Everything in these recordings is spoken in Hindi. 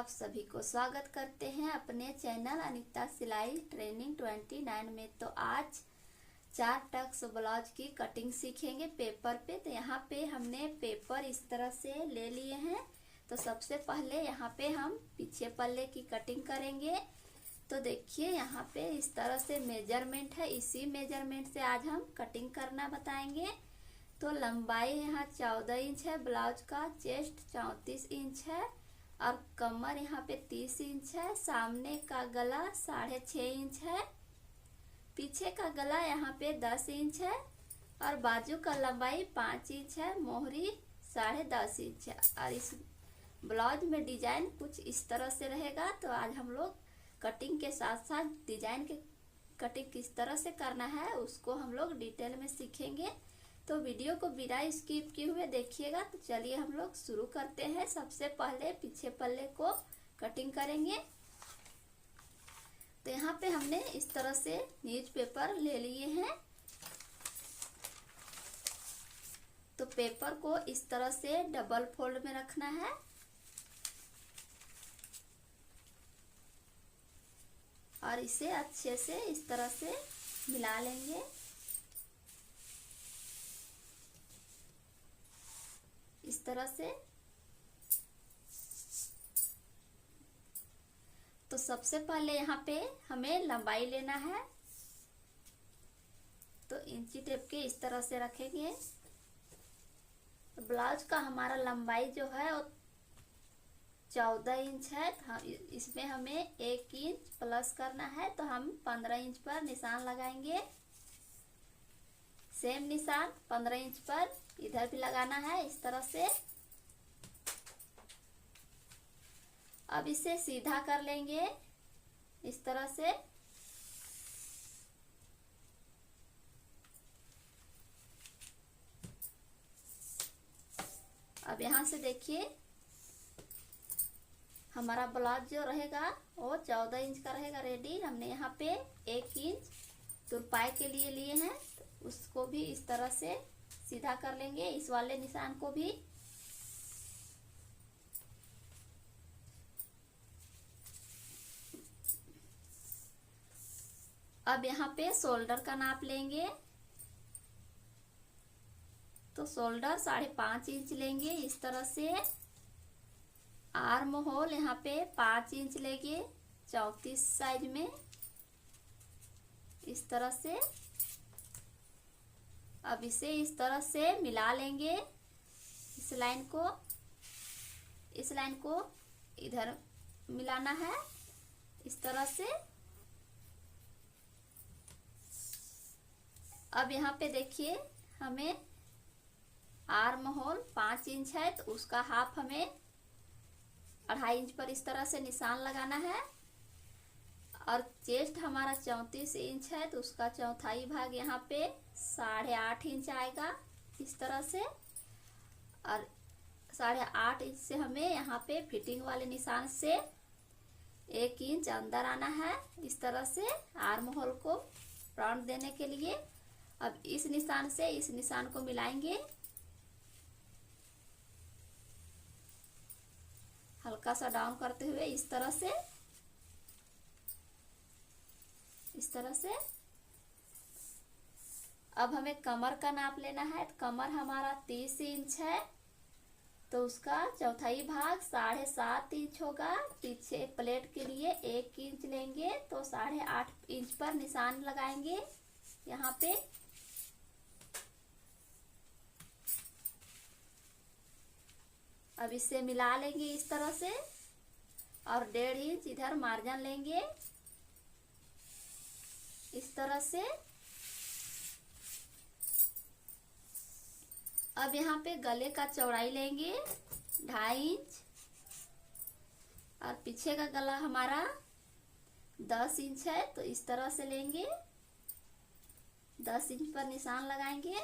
आप सभी को स्वागत करते हैं अपने चैनल अनीता सिलाई ट्रेनिंग 29 में। तो आज 4 टक्स ब्लाउज की कटिंग सीखेंगे पेपर पे। तो यहाँ पे हमने पेपर इस तरह से ले लिए हैं। तो सबसे पहले यहाँ पे हम पीछे पल्ले की कटिंग करेंगे। तो देखिए यहाँ पे इस तरह से मेजरमेंट है, इसी मेजरमेंट से आज हम कटिंग करना बताएंगे। तो लंबाई यहाँ 14 इंच है, ब्लाउज का चेस्ट 34 इंच है और कमर यहाँ पे 30 इंच है। सामने का गला 6.5 इंच है, पीछे का गला यहाँ पे 10 इंच है और बाजू का लंबाई 5 इंच है, मोहरी 10.5 इंच है। और इस ब्लाउज में डिजाइन कुछ इस तरह से रहेगा। तो आज हम लोग कटिंग के साथ साथ डिजाइन के कटिंग किस तरह से करना है उसको हम लोग डिटेल में सीखेंगे। तो वीडियो को बिना स्किप किए हुए देखिएगा। तो चलिए हम लोग शुरू करते हैं। सबसे पहले पीछे पल्ले को कटिंग करेंगे। तो यहाँ पे हमने इस तरह से न्यूज़पेपर ले लिए हैं। तो पेपर को इस तरह से डबल फोल्ड में रखना है और इसे अच्छे से इस तरह से मिला लेंगे। इस तरह से। तो सबसे पहले यहाँ पे हमें लंबाई लेना है। तो इंची टेप के इस तरह से रखेंगे। तो ब्लाउज का हमारा लंबाई जो है वो 14 इंच है। इसमें हमें 1 इंच प्लस करना है। तो हम 15 इंच पर निशान लगाएंगे। सेम निशान 15 इंच पर इधर भी लगाना है इस तरह से। अब इसे सीधा कर लेंगे इस तरह से। अब यहाँ से देखिए हमारा ब्लाउज जो रहेगा वो 14 इंच का रहेगा रेडी। हमने यहाँ पे 1 इंच तुरपाई के लिए हैं। तो उसको भी इस तरह से सीधा कर लेंगे, इस वाले निशान को भी। अब यहाँ पे शोल्डर का नाप लेंगे। तो शोल्डर 5.5 इंच लेंगे इस तरह से। आर्म होल यहाँ पे 5 इंच लेंगे 34 साइज में इस तरह से। अब इसे इस तरह से मिला लेंगे। इस लाइन को इधर मिलाना है इस तरह से। अब यहाँ पे देखिए हमें आर्म होल 5 इंच है तो उसका हाफ हमें 2.5 इंच पर इस तरह से निशान लगाना है। और चेस्ट हमारा 34 इंच है तो उसका चौथाई भाग यहाँ पे 8.5 इंच आएगा इस तरह से। और 8.5 इंच से हमें यहाँ पे फिटिंग वाले निशान से 1 इंच अंदर आना है इस तरह से आर्म होल को फ्रंट देने के लिए। अब इस निशान से इस निशान को मिलाएंगे हल्का सा डाउन करते हुए इस तरह से। इस तरह से। अब हमें कमर का नाप लेना है। तो कमर हमारा 30 इंच है तो उसका चौथाई भाग 7.5 इंच होगा। पीछे प्लेट के लिए 1 इंच लेंगे तो 8.5 इंच पर निशान लगाएंगे यहाँ पे। अब इसे मिला लेंगे इस तरह से और 1.5 इंच इधर मार्जिन लेंगे इस तरह से। अब यहाँ पे गले का चौड़ाई लेंगे 2.5 इंच और पीछे का गला हमारा 10 इंच है तो इस तरह से लेंगे। 10 इंच पर निशान लगाएंगे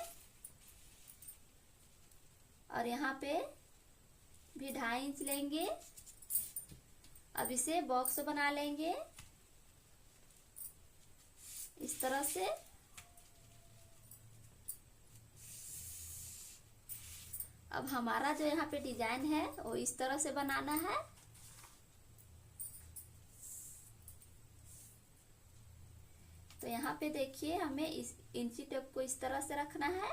और यहाँ पे भी 2.5 इंच लेंगे। अब इसे बॉक्स बना लेंगे इस तरह से। अब हमारा जो यहाँ पे डिजाइन है वो इस तरह से बनाना है। पे देखिए हमें इस इंची टेप को इस तरह से रखना है,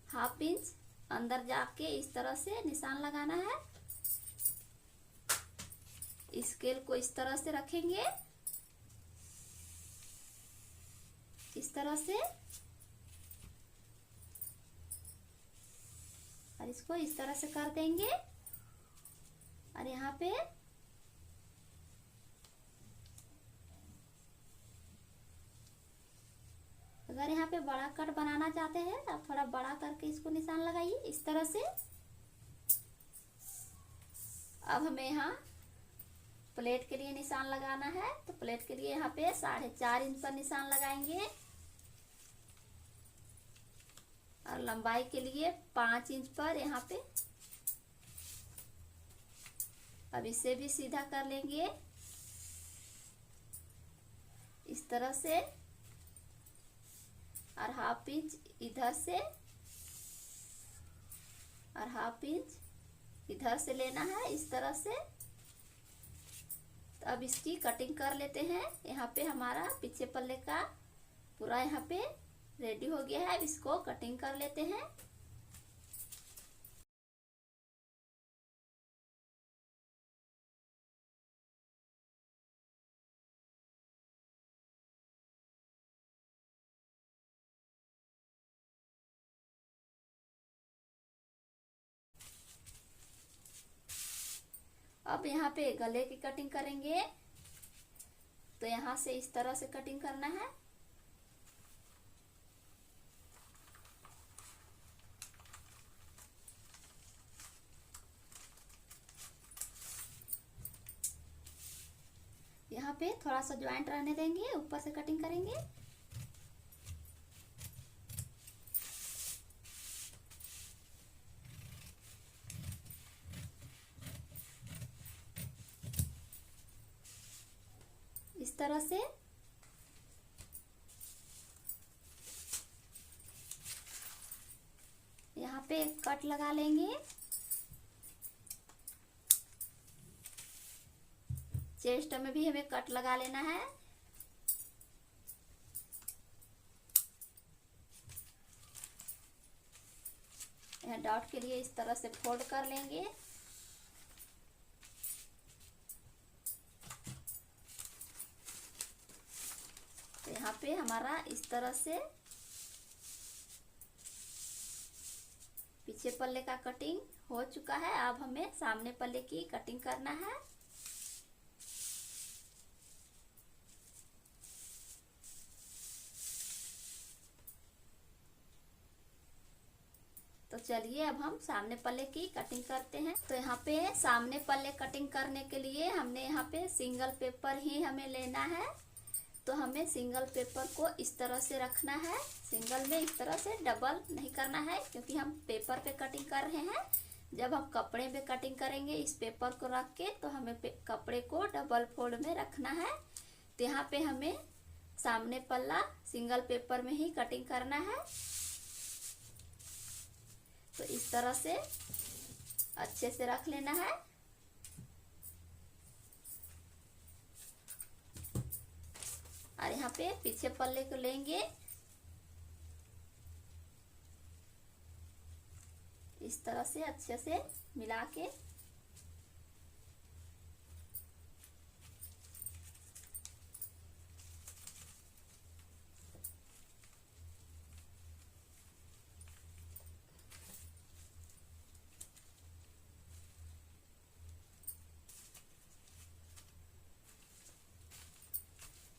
1/2 इंच अंदर जाके इस तरह से निशान लगाना है। स्केल को इस तरह से रखेंगे, इस तरह से, और इसको इस तरह से कर देंगे। और यहाँ पे अगर यहाँ पे बड़ा कट बनाना चाहते हैं तो आप थोड़ा बड़ा करके इसको निशान लगाइए इस तरह से। अब हमें यहाँ प्लेट के लिए निशान लगाना है, तो प्लेट के लिए यहाँ पे 4.5 इंच पर निशान लगाएंगे और लंबाई के लिए 5 इंच पर यहाँ पे। अब इसे भी सीधा कर लेंगे इस तरह से, और 1/2 इंच इधर से और 1/2 इंच इधर से लेना है इस तरह से। तो अब इसकी कटिंग कर लेते हैं। यहाँ पे हमारा पीछे पल्ले का पूरा यहाँ पे रेडी हो गया है। अब इसको कटिंग कर लेते हैं। अब यहाँ पे गले की कटिंग करेंगे, तो यहाँ से इस तरह से कटिंग करना है। यहाँ पे थोड़ा सा ज्वाइंट रहने देंगे, ऊपर से कटिंग करेंगे। इस तरह से यहाँ पे एक कट लगा लेंगे। चेस्ट में भी हमें कट लगा लेना है। यहाँ डॉट के लिए इस तरह से फोल्ड कर लेंगे। तो यहाँ पे हमारा इस तरह से पीछे पल्ले का कटिंग हो चुका है। अब हमें सामने पल्ले की कटिंग करना है। तो चलिए अब हम सामने पल्ले की कटिंग करते हैं। तो यहाँ पे सामने पल्ले कटिंग करने के लिए हमने यहाँ पे सिंगल पेपर ही हमें लेना है। तो हमें सिंगल पेपर को इस तरह से रखना है। सिंगल में इस तरह से डबल नहीं करना है, क्योंकि हम पेपर पे कटिंग कर रहे हैं। जब हम कपड़े पे कटिंग करेंगे इस पेपर को रख के, तो हमें कपड़े को डबल फोल्ड में रखना है। तो यहाँ पे हमें सामने पल्ला सिंगल पेपर में ही कटिंग करना है। तो इस तरह से अच्छे से रख लेना है। और यहाँ पे पीछे पल्ले को लेंगे इस तरह से अच्छे से मिला के।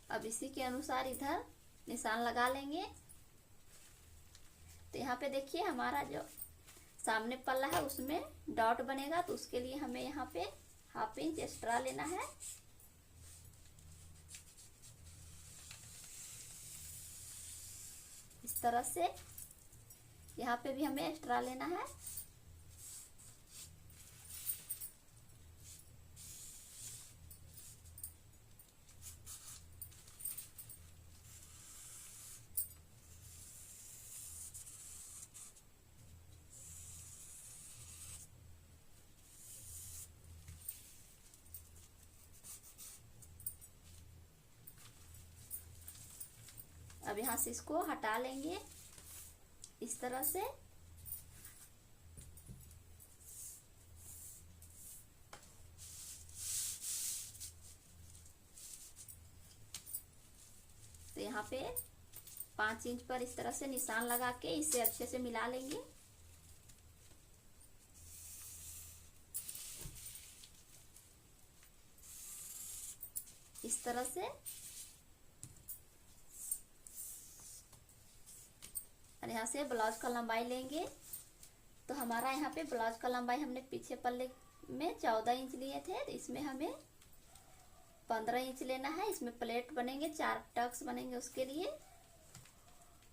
अब इसी के अनुसार इधर निशान लगा लेंगे। तो यहाँ पे देखिए हमारा जो सामने पल्ला है उसमें डॉट बनेगा, तो उसके लिए हमें यहाँ पे 1/2 इंच एक्स्ट्रा लेना है। इस तरह से यहाँ पे भी हमें एक्स्ट्रा लेना है। अब यहाँ से इसको हटा लेंगे इस तरह से। तो यहाँ पे 5 इंच पर इस तरह से निशान लगा के इसे अच्छे से मिला लेंगे। इस तरह से। और यहाँ से ब्लाउज का लंबाई लेंगे। तो हमारा यहाँ पे ब्लाउज का लंबाई हमने पीछे पल्ले में 14 इंच लिए थे, तो इसमें हमें 15 इंच लेना है। इसमें प्लेट बनेंगे, 4 टक्स बनेंगे उसके लिए।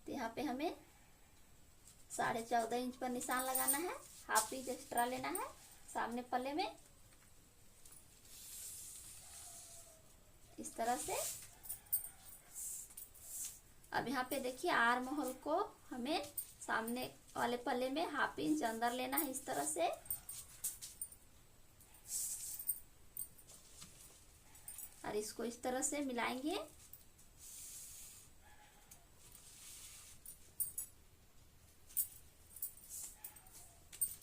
तो यहाँ पे हमें 14.5 इंच पर निशान लगाना है, हाफ इंच एक्स्ट्रा लेना है सामने पल्ले में इस तरह से। अब यहाँ पे देखिए आर्म होल को हमें सामने वाले पल्ले में हाफ इंच अंदर लेना है इस तरह से। और इसको इस तरह से मिलाएंगे।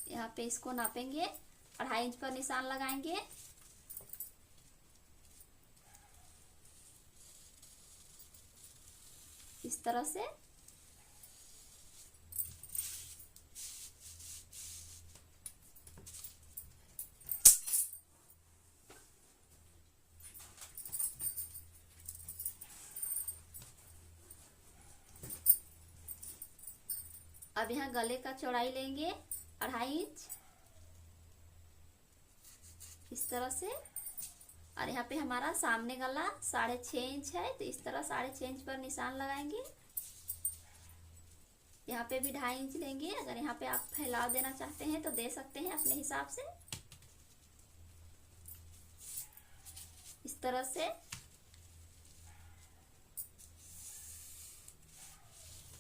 यहाँ पे इसको नापेंगे, 2.5 इंच पर निशान लगाएंगे। इस तरह से। अब यहाँ गले का चौड़ाई लेंगे 2.5 इंच इस तरह से। और यहाँ पे हमारा सामने गला 6.5 इंच है, तो इस तरह 6.5 इंच पर निशान लगाएंगे। यहाँ पे भी 2.5 इंच लेंगे। अगर यहाँ पे आप फैलाव देना चाहते हैं तो दे सकते हैं अपने हिसाब से इस तरह से।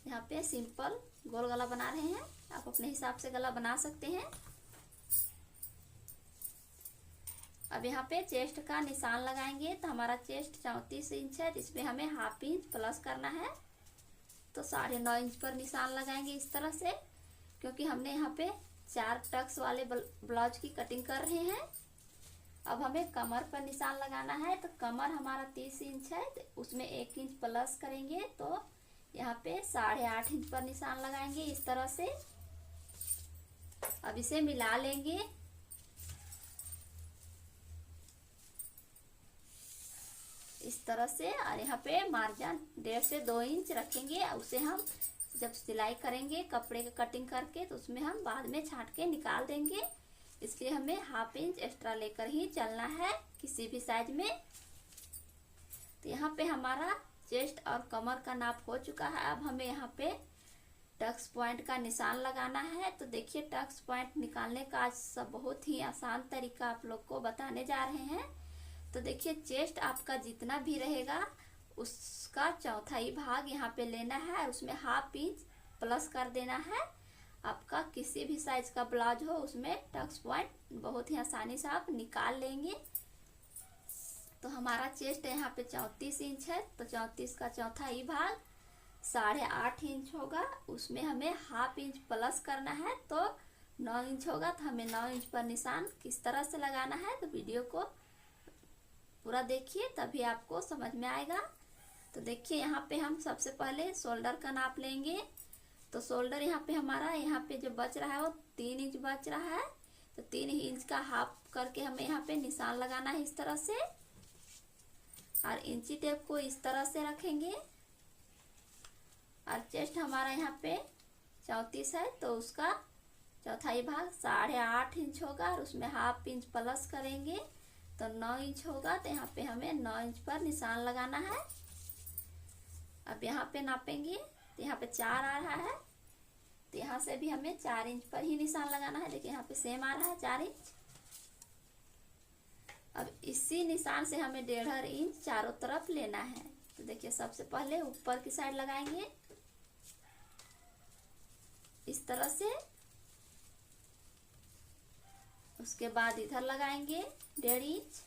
यहाँ पे सिंपल गोल गला बना रहे हैं, आप अपने हिसाब से गला बना सकते हैं। अब यहाँ पे चेस्ट का निशान लगाएंगे। तो हमारा चेस्ट 34 इंच है, तो इसमें हमें हाफ इंच प्लस करना है। तो 9.5 इंच पर निशान लगाएंगे इस तरह से, क्योंकि हमने यहाँ पे 4 टक्स वाले ब्लाउज की कटिंग कर रहे हैं। अब हमें कमर पर निशान लगाना है। तो कमर हमारा 30 इंच है, तो उसमें 1 इंच प्लस करेंगे। तो यहाँ पे 8.5 इंच पर निशान लगाएंगे इस तरह से। अब इसे मिला लेंगे। इस तरह से। और यहाँ पे मार्जिन 1.5 से 2 इंच रखेंगे। उसे हम जब सिलाई करेंगे कपड़े की कटिंग करके, तो उसमें हम बाद में छांट के निकाल देंगे। इसलिए हमें हाफ इंच एक्स्ट्रा लेकर ही चलना है किसी भी साइज में। तो यहाँ पे हमारा चेस्ट और कमर का नाप हो चुका है। अब हमें यहाँ पे टक्स पॉइंट का निशान लगाना है। तो देखिए टक्स पॉइंट निकालने का आज सब बहुत ही आसान तरीका आप लोग को बताने जा रहे हैं। तो देखिए चेस्ट आपका जितना भी रहेगा उसका 1/4 भाग यहाँ पे लेना है, उसमें हाफ इंच प्लस कर देना है। आपका किसी भी साइज का ब्लाउज हो उसमें टक्स पॉइंट बहुत ही आसानी से आप निकाल लेंगे। तो हमारा चेस्ट यहाँ पे 34 इंच है, तो 34 का 1/4 भाग 8.5 इंच होगा। उसमें हमें हाफ इंच प्लस करना है, तो 9 इंच होगा। तो हमें 9 इंच पर निशान किस तरह से लगाना है, तो वीडियो को पूरा देखिए तभी आपको समझ में आएगा। तो देखिए यहाँ पे हम सबसे पहले शोल्डर का नाप लेंगे। तो शोल्डर यहाँ पे हमारा यहाँ पे जो बच रहा है वो 3 इंच बच रहा है। तो 3 इंच का हाफ करके हमें यहाँ पे निशान लगाना है इस तरह से। और इंची टेप को इस तरह से रखेंगे। और चेस्ट हमारा यहाँ पे 34 है, तो उसका 1/4 भाग 8.5 इंच होगा। और उसमें हाफ इंच प्लस करेंगे तो 9 इंच होगा। तो यहाँ पे हमें 9 इंच पर निशान लगाना है। अब यहाँ पे नापेंगे, तो यहाँ पे 4 आ रहा है, तो यहाँ से भी हमें 4 इंच पर ही निशान लगाना है। देखिए यहाँ पे सेम आ रहा है 4 इंच। अब इसी निशान से हमें 1.5 इंच चारों तरफ लेना है। तो देखिए सबसे पहले ऊपर की साइड लगाएंगे इस तरह से। उसके बाद इधर लगाएंगे 1.5 इंच।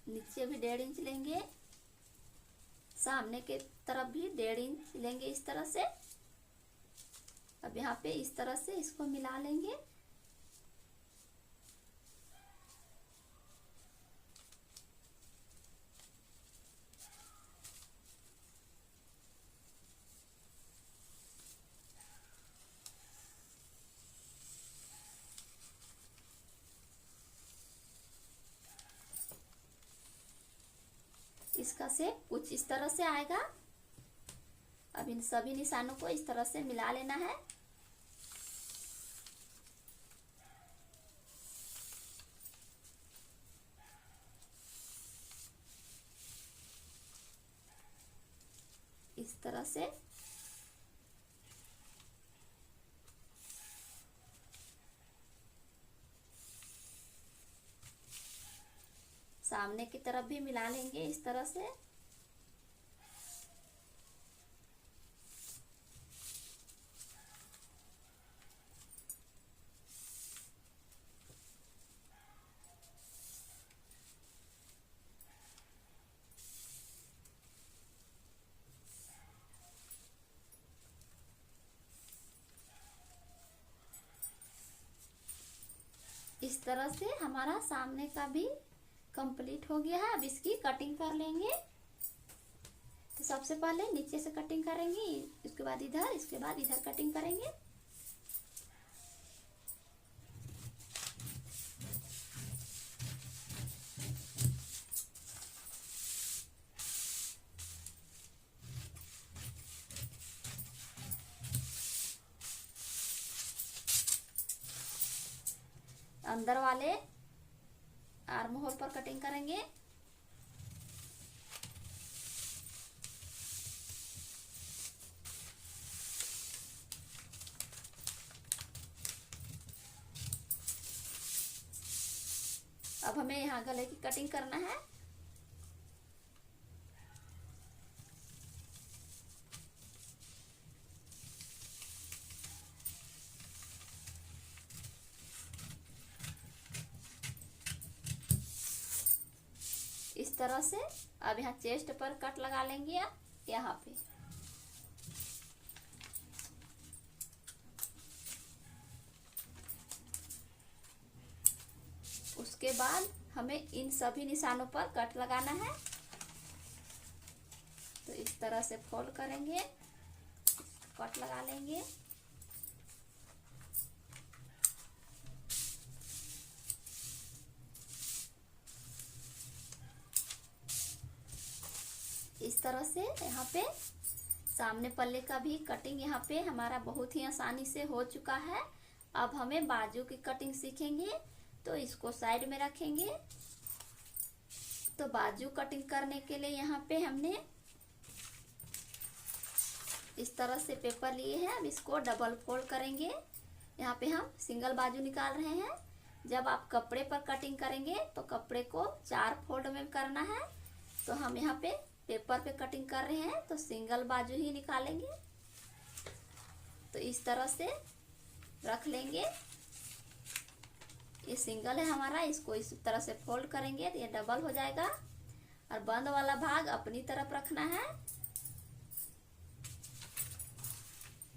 नीचे भी 1.5 इंच लेंगे, सामने के तरफ भी 1.5 इंच लेंगे इस तरह से। अब यहाँ पे इस तरह से इसको मिला लेंगे। इसका शेप कुछ इस तरह से आएगा। अब इन सभी निशानों को इस तरह से मिला लेना है। इस तरह से सामने की तरफ भी मिला लेंगे इस तरह से। इस तरह से हमारा सामने का भी कंप्लीट हो गया है। अब इसकी कटिंग कर लेंगे। तो सबसे पहले नीचे से कटिंग करेंगे, इसके बाद इधर, इसके बाद इधर कटिंग करेंगे। अंदर वाले आर्म होल पर कटिंग करेंगे। अब हमें यहाँ गले की कटिंग करना है। इस तरह से अब यहाँ चेस्ट पर कट लगा लेंगे। यहाँ पे उसके बाद हमें इन सभी निशानों पर कट लगाना है। तो इस तरह से फोल्ड करेंगे, कट लगा लेंगे। इस तरह से यहाँ पे सामने पल्ले का भी कटिंग यहाँ पे हमारा बहुत ही आसानी से हो चुका है। अब हमें बाजू की कटिंग सीखेंगे। तो इसको साइड में रखेंगे। तो बाजू कटिंग करने के लिए यहाँ पे हमने इस तरह से पेपर लिए हैं। अब इसको डबल फोल्ड करेंगे। यहाँ पे हम सिंगल बाजू निकाल रहे हैं। जब आप कपड़े पर कटिंग करेंगे तो कपड़े को 4 फोल्ड में करना है। तो हम यहाँ पे पेपर पे कटिंग कर रहे हैं तो सिंगल बाजू ही निकालेंगे। तो इस तरह से रख लेंगे। ये सिंगल है हमारा, इसको इस तरह से फोल्ड करेंगे तो ये डबल हो जाएगा। और बंद वाला भाग अपनी तरफ रखना है,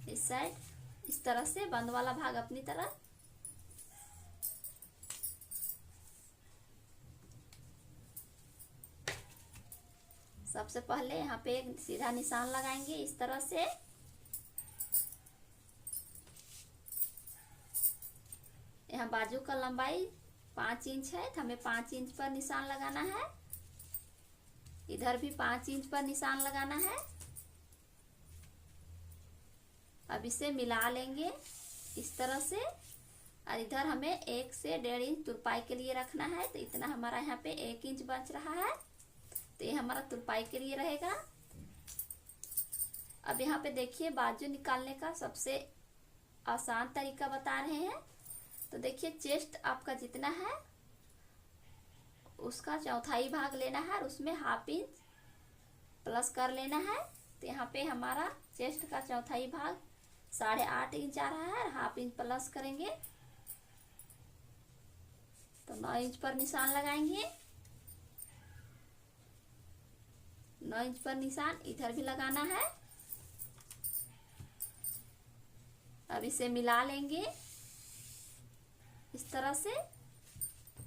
इस साइड। इस तरह से बंद वाला भाग अपनी तरफ। सबसे पहले यहाँ पे एक सीधा निशान लगाएंगे इस तरह से। यहाँ बाजू का लंबाई 5 इंच है तो हमें 5 इंच पर निशान लगाना है। इधर भी 5 इंच पर निशान लगाना है। अब इसे मिला लेंगे इस तरह से। और इधर हमें 1 से 1.5 इंच तुरपाई के लिए रखना है। तो इतना हमारा यहाँ पे 1 इंच बच रहा है। तो ये हमारा तुरपाई के लिए रहेगा। अब यहाँ पे देखिए बाजू निकालने का सबसे आसान तरीका बता रहे हैं। तो देखिए चेस्ट आपका जितना है उसका चौथाई भाग लेना है और उसमें ½ इंच प्लस कर लेना है। तो यहाँ पे हमारा चेस्ट का चौथाई भाग 8.5 इंच आ रहा है और ½ इंच प्लस करेंगे तो 9 इंच पर निशान लगाएंगे। 9 इंच पर निशान इधर भी लगाना है। अब इसे मिला लेंगे इस तरह से।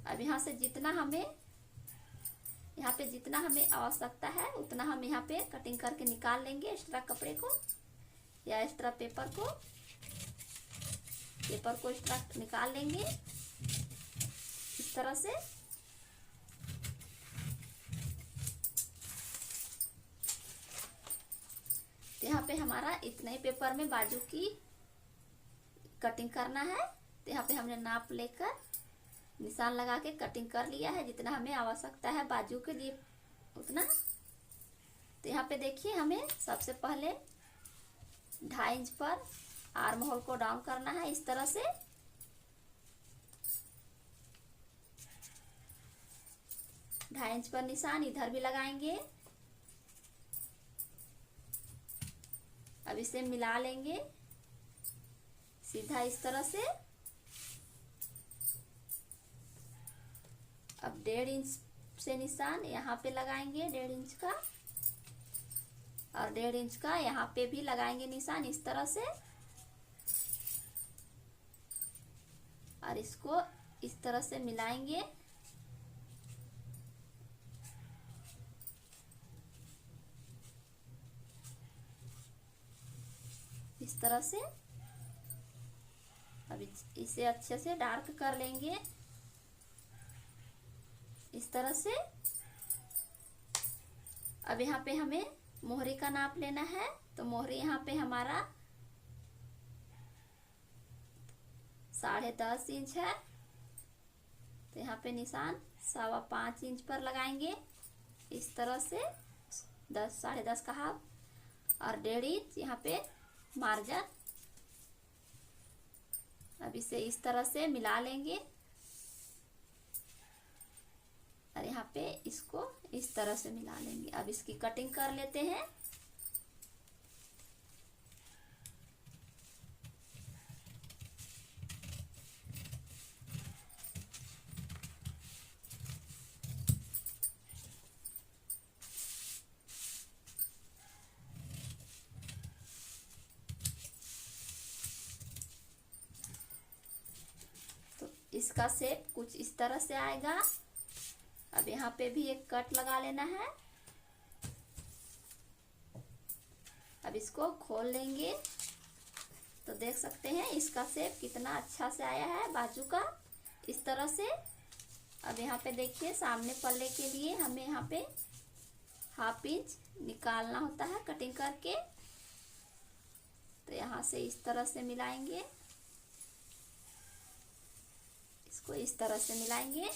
अब यहाँ से जितना हमें आवश्यकता है उतना हम यहाँ पे कटिंग करके निकाल लेंगे एक्स्ट्रा कपड़े को या एक्स्ट्रा पेपर को एक्स्ट्रा निकाल लेंगे इस तरह से। तो यहाँ पे हमारा इतने ही पेपर में बाजू की कटिंग करना है। तो यहाँ पे हमने नाप लेकर निशान लगा के कटिंग कर लिया है जितना हमें आवश्यकता है बाजू के लिए उतना। तो यहाँ पे देखिए हमें सबसे पहले 2.5 इंच पर आर्म होल को डाउन करना है इस तरह से। ढाई इंच पर निशान इधर भी लगाएंगे। अब इसे मिला लेंगे सीधा इस तरह से। अब 1.5 इंच से निशान यहाँ पे लगाएंगे 1.5 इंच का, और 1.5 इंच का यहाँ पे भी लगाएंगे निशान इस तरह से। और इसको इस तरह से मिलाएंगे। इस तरह से। अब इसे अच्छे से डार्क कर लेंगे इस तरह से। अब यहाँ पे हमें मोहरी का नाप लेना है। तो मोहरी यहाँ पे हमारा 10.5 इंच है। तो यहाँ पे निशान 5.25 इंच पर लगाएंगे इस तरह से। 10.5 का हाफ और 1.5 इंच यहाँ पे मार्जिन। अब इसे इस तरह से मिला लेंगे और यहाँ पे इसको इस तरह से मिला लेंगे। अब इसकी कटिंग कर लेते हैं। तो इसका शेप कुछ इस तरह से आएगा। अब यहाँ पे भी एक कट लगा लेना है। अब इसको खोल लेंगे तो देख सकते हैं इसका शेप कितना अच्छा से आया है बाजू का इस तरह से। अब यहाँ पे देखिए सामने पल्ले के लिए हमें यहाँ पे 1/2 इंच निकालना होता है कटिंग करके। तो यहाँ से इस तरह से मिलाएंगे, इसको इस तरह से मिलाएंगे।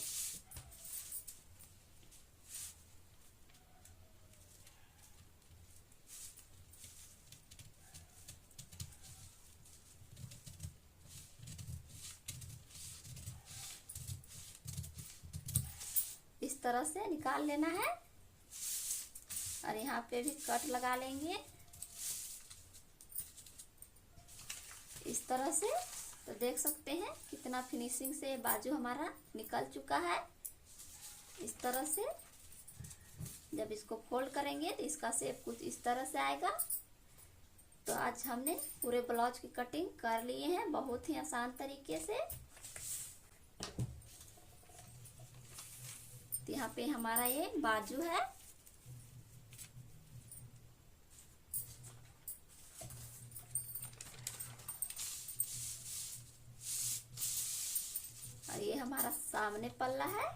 इस तरह से निकाल लेना है और यहाँ पे भी कट लगा लेंगे इस तरह से। तो देख सकते हैं कितना फिनिशिंग से बाजू हमारा निकल चुका है इस तरह से। जब इसको फोल्ड करेंगे तो इसका शेप कुछ इस तरह से आएगा। तो आज हमने पूरे ब्लाउज की कटिंग कर लिए हैं बहुत ही आसान तरीके से। तो यहाँ पे हमारा ये बाजू है। और ये हमारा सामने पल्ला है।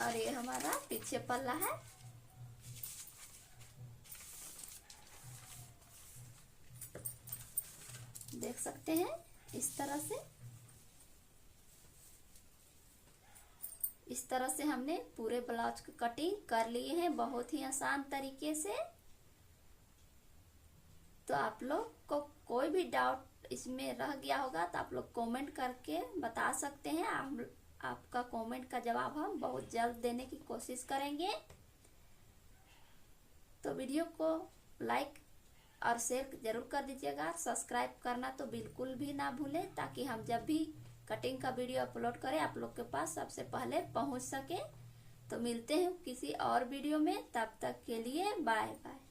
और ये हमारा पीछे पल्ला है। देख सकते हैं इस तरह से। इस तरह से हमने पूरे ब्लाउज की कटिंग कर लिए हैं बहुत ही आसान तरीके से। तो आप लोग को कोई भी डाउट इसमें रह गया होगा तो आप लोग कमेंट करके बता सकते हैं। आपका कमेंट का जवाब हम बहुत जल्द देने की कोशिश करेंगे। तो वीडियो को लाइक और शेयर जरूर कर दीजिएगा। सब्सक्राइब करना तो बिल्कुल भी ना भूलें ताकि हम जब भी कटिंग का वीडियो अपलोड करें, आप लोग के पास सबसे पहले पहुंच सके। तो मिलते हैं किसी और वीडियो में, तब तक के लिए बाय बाय।